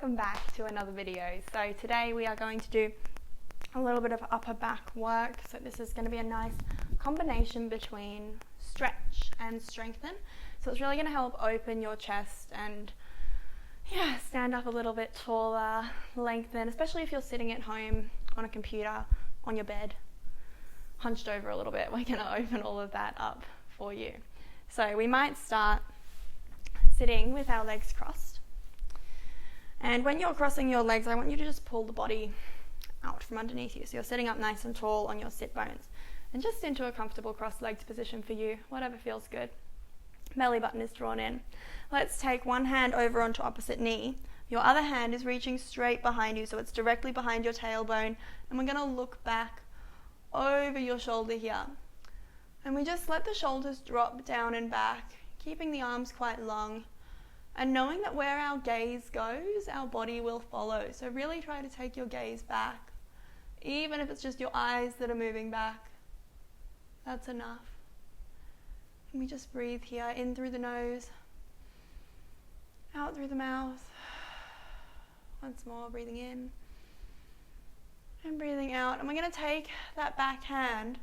welcome back to another video. So today we are going to do a little bit of upper back work. So this is going to be a nice combination between stretch and strengthen. So it's really going to help open your chest and stand up a little bit taller, lengthen, especially if you're sitting at home on a computer, on your bed, hunched over a little bit. We're going to open all of that up for you. So we might start sitting with our legs crossed. And when you're crossing your legs, I want you to just pull the body out from underneath you. So you're sitting up nice and tall on your sit bones and just into a comfortable cross-legged position for you, whatever feels good. Belly button is drawn in. Let's take one hand over onto opposite knee. Your other hand is reaching straight behind you, so it's directly behind your tailbone. And we're going to look back over your shoulder here. And we just let the shoulders drop down and back, keeping the arms quite long. And knowing that where our gaze goes, our body will follow. So really try to take your gaze back. Even if it's just your eyes that are moving back, that's enough. And we just breathe here, in through the nose, out through the mouth. Once more, breathing in and breathing out. And we're going to take that back hand,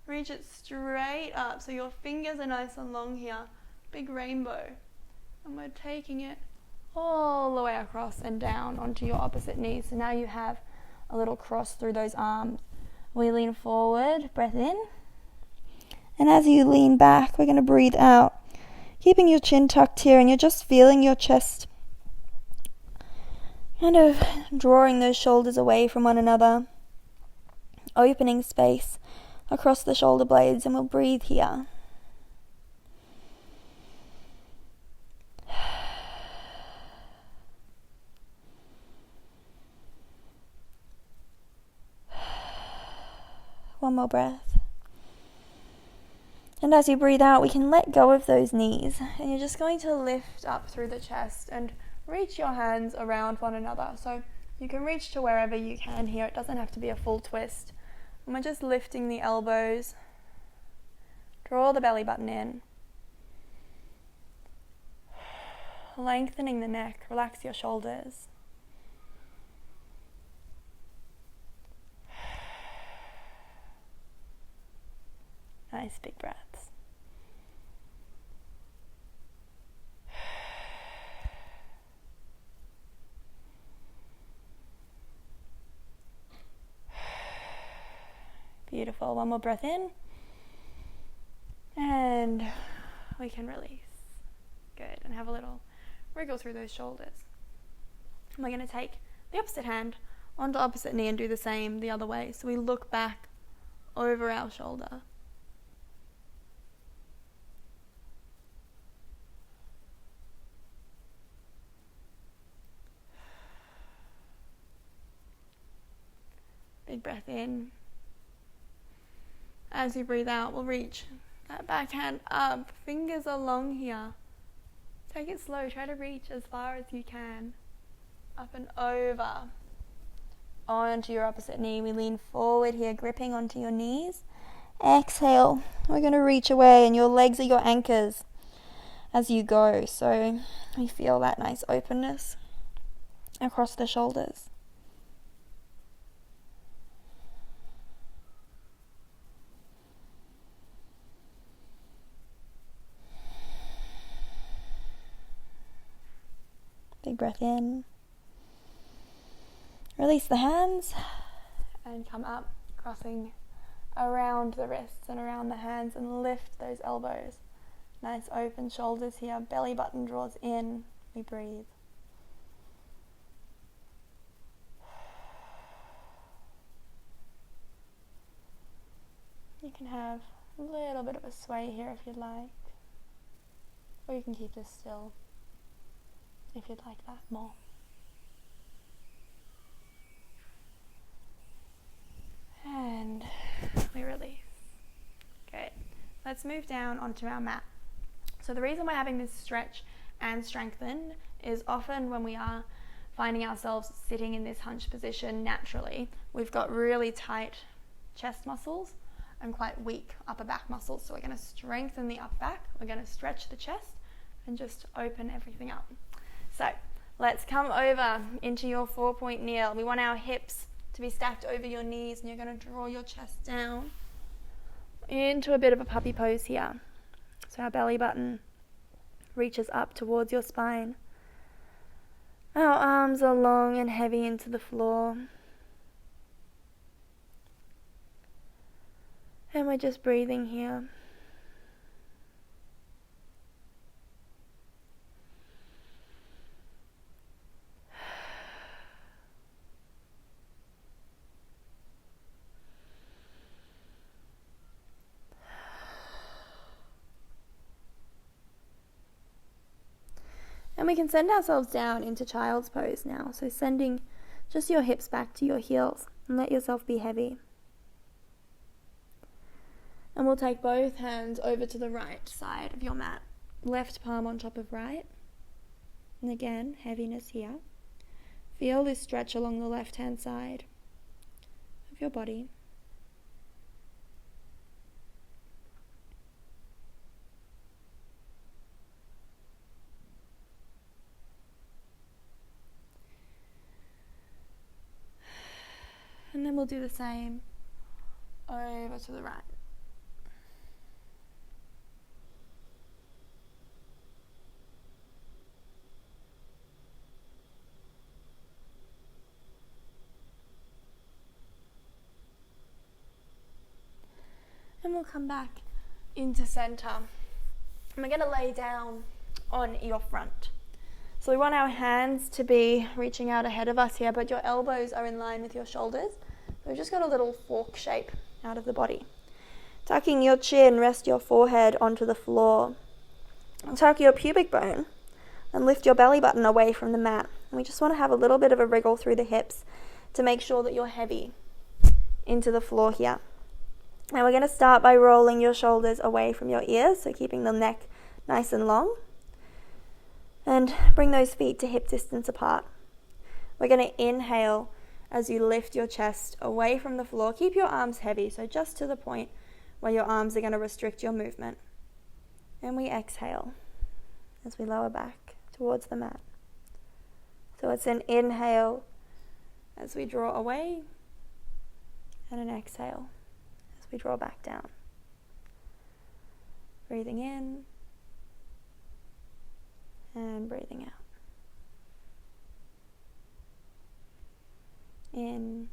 reach it straight up so your fingers are nice and long here. Big rainbow. And we're taking it all the way across and down onto your opposite knee. So now you have a little cross through those arms. We lean forward, breath in. And as you lean back, we're going to breathe out, keeping your chin tucked here, and you're just feeling your chest kind of drawing those shoulders away from one another, opening space across the shoulder blades, and we'll breathe here. One more breath. And as you breathe out, we can let go of those knees. And you're just going to lift up through the chest and reach your hands around one another. So you can reach to wherever you can here. It doesn't have to be a full twist. And we're just lifting the elbows. Draw the belly button in. Lengthening the neck. Relax your shoulders. Nice big breaths. Beautiful. One more breath in. And we can release. Good. And have a little wriggle through those shoulders. And we're going to take the opposite hand onto opposite knee and do the same the other way. So we look back over our shoulder. Big breath in. As you breathe out, we'll reach that back hand up. Fingers are long here. Take it slow. Try to reach as far as you can. Up and over. Onto your opposite knee. We lean forward here, gripping onto your knees. Exhale. We're going to reach away, and your legs are your anchors as you go. So we feel that nice openness across the shoulders. Big breath in. Release the hands and come up, crossing around the wrists and around the hands, and lift those elbows. Nice open shoulders here. Belly button draws in. We breathe. You can have a little bit of a sway here if you'd like, or you can keep this still if you'd like that more. And we release. Good. Let's move down onto our mat. So the reason we're having this stretch and strengthen is often when we are finding ourselves sitting in this hunched position naturally, we've got really tight chest muscles and quite weak upper back muscles. So we're going to strengthen the upper back, we're going to stretch the chest and just open everything up. So Let's come over into your 4-point kneel. We want our hips to be stacked over your knees, and you're going to draw your chest down into a bit of a puppy pose here. So our belly button reaches up towards your spine. Our arms are long and heavy into the floor. And we're just breathing here. And we can send ourselves down into child's pose now. So sending just your hips back to your heels and let yourself be heavy. And we'll take both hands over to the right side of your mat. Left palm on top of right. And again, heaviness here. Feel this stretch along the left-hand side of your body. And then we'll do the same over to the right. And we'll come back into center. And we're going to lay down on your front. So we want our hands to be reaching out ahead of us here, but your elbows are in line with your shoulders. So we've just got a little fork shape out of the body. Tucking your chin, rest your forehead onto the floor. And tuck your pubic bone and lift your belly button away from the mat. And we just want to have a little bit of a wriggle through the hips to make sure that you're heavy into the floor here. Now we're going to start by rolling your shoulders away from your ears, so keeping the neck nice and long. And bring those feet to hip distance apart. We're going to inhale as you lift your chest away from the floor. Keep your arms heavy, so just to the point where your arms are going to restrict your movement. And we exhale as we lower back towards the mat. So it's an inhale as we draw away, and an exhale as we draw back down. Breathing in and breathing out. In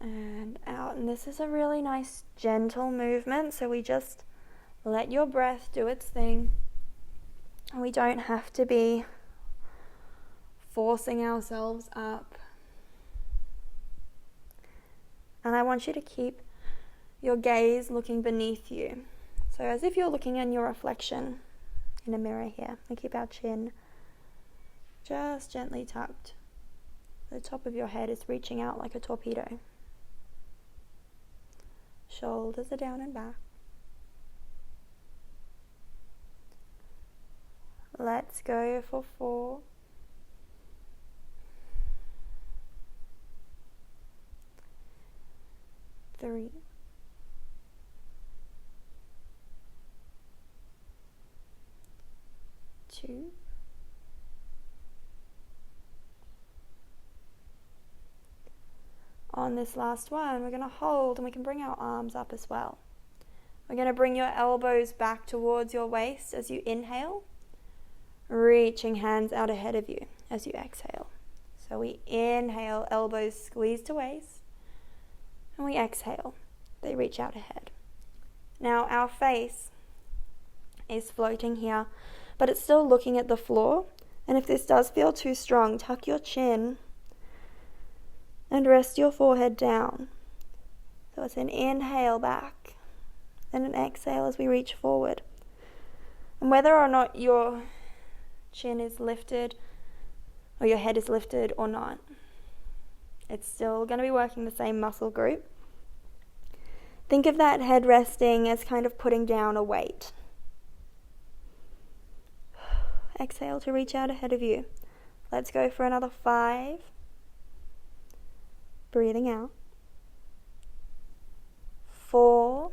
and out. And this is a really nice gentle movement, so we just let your breath do its thing. And we don't have to be forcing ourselves up. And I want you to keep your gaze looking beneath you. So as if you're looking in your reflection in a mirror here. We keep our chin just gently tucked. The top of your head is reaching out like a torpedo. Shoulders are down and back. Let's go for 4. 3. 2. On this last one, we're going to hold, and we can bring our arms up as well. We're going to bring your elbows back towards your waist as you inhale, reaching hands out ahead of you as you exhale. So we inhale, elbows squeeze to waist, and we exhale, they reach out ahead. Now our face is floating here, but it's still looking at the floor. And if this does feel too strong, tuck your chin and rest your forehead down. So it's an inhale back and an exhale as we reach forward. And whether or not your chin is lifted or your head is lifted or not, it's still going to be working the same muscle group. Think of that head resting as kind of putting down a weight. Exhale to reach out ahead of you. Let's go for another 5. Breathing out. 4.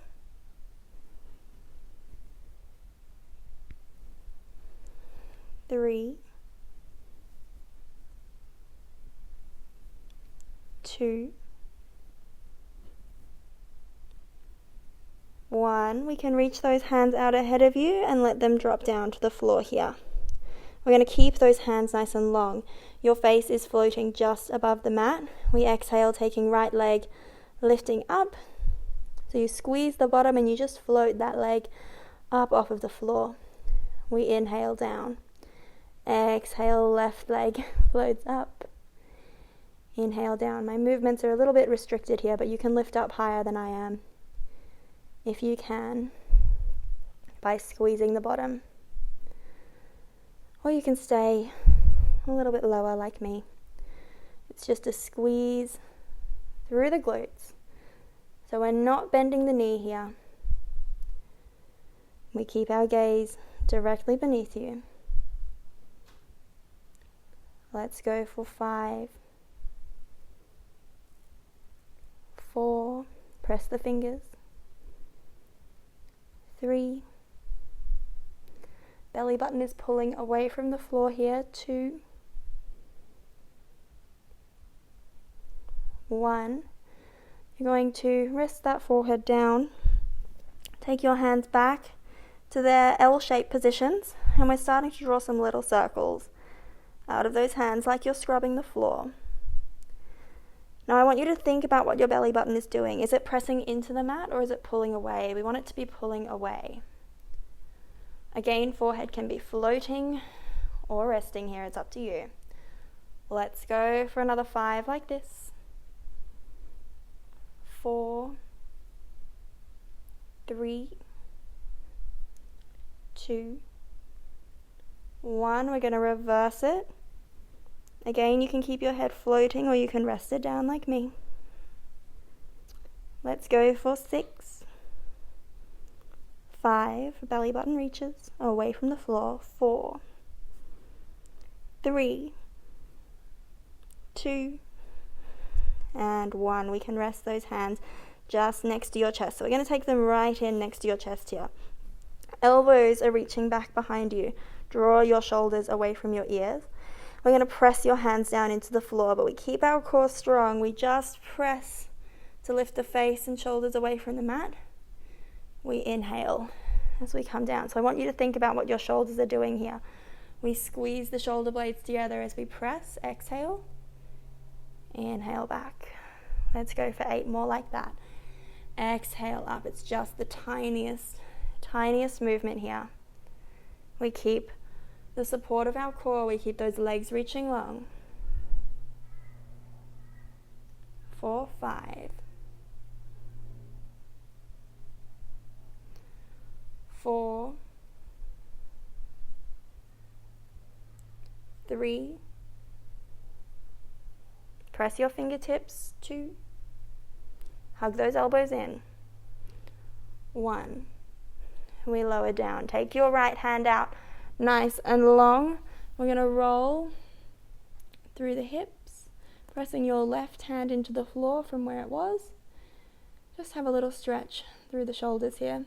3, 2, 1. We can reach those hands out ahead of you and let them drop down to the floor here. We're going to keep those hands nice and long. Your face is floating just above the mat. We exhale, taking right leg, lifting up. So you squeeze the bottom and you just float that leg up off of the floor. We inhale down. Exhale, left leg floats up. Inhale down. My movements are a little bit restricted here, but you can lift up higher than I am, if you can, by squeezing the bottom. Or you can stay a little bit lower like me. It's just a squeeze through the glutes. So we're not bending the knee here. We keep our gaze directly beneath you. Let's go for 5, 4, press the fingers, 3, belly button is pulling away from the floor here, 2, 1. You're going to rest that forehead down, take your hands back to their L-shaped positions, and we're starting to draw some little circles out of those hands like you're scrubbing the floor. Now I want you to think about what your belly button is doing. Is it pressing into the mat or is it pulling away? We want it to be pulling away. Again, forehead can be floating or resting here. It's up to you. Let's go for another 5 like this. 4, 3, 2, 1. We're going to reverse it. Again, you can keep your head floating or you can rest it down like me. Let's go for 6, 5, belly button reaches away from the floor, 4, 3, 2, and 1. We can rest those hands just next to your chest. So we're going to take them right in next to your chest here. Elbows are reaching back behind you. Draw your shoulders away from your ears. We're going to press your hands down into the floor, but we keep our core strong. We just press to lift the face and shoulders away from the mat. We inhale as we come down. So I want you to think about what your shoulders are doing here. We squeeze the shoulder blades together as we press. Exhale. Inhale back. Let's go for 8 more like that. Exhale up. It's just the tiniest movement here. We keep the support of our core. We keep those legs reaching long. 4, 5. 4, 3. Press your fingertips. 2. Hug those elbows in. 1. We lower down. Take your right hand out nice and long. We're going to roll through the hips, pressing your left hand into the floor from where it was. Just have a little stretch through the shoulders here.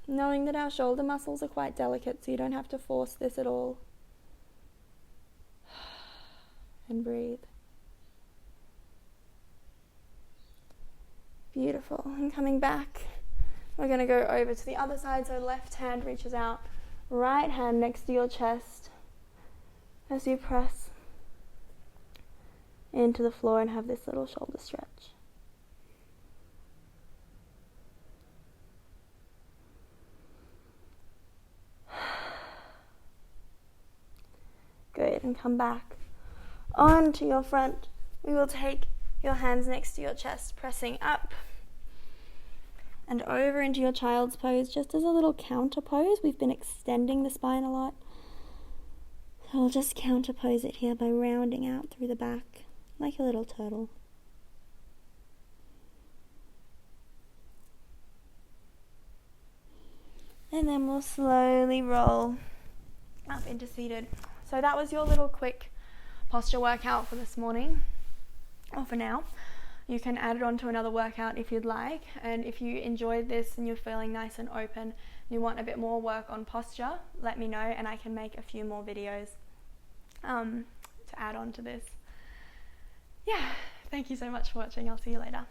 Knowing that our shoulder muscles are quite delicate, so you don't have to force this at all. And breathe. Beautiful. And coming back, we're going to go over to the other side. So left hand reaches out, right hand next to your chest as you press into the floor and have this little shoulder stretch. Good. And come back onto your front. We will take your hands next to your chest, pressing up and over into your child's pose, just as a little counter pose. We've been extending the spine a lot, so we'll just counter pose it here by rounding out through the back like a little turtle. And then we'll slowly roll up into seated. So that was your little quick posture workout for this morning, or for now. You can add it on to another workout if you'd like, and if you enjoyed this and you're feeling nice and open and you want a bit more work on posture, let me know and I can make a few more videos to add on to this. Yeah, thank you so much for watching. I'll see you later.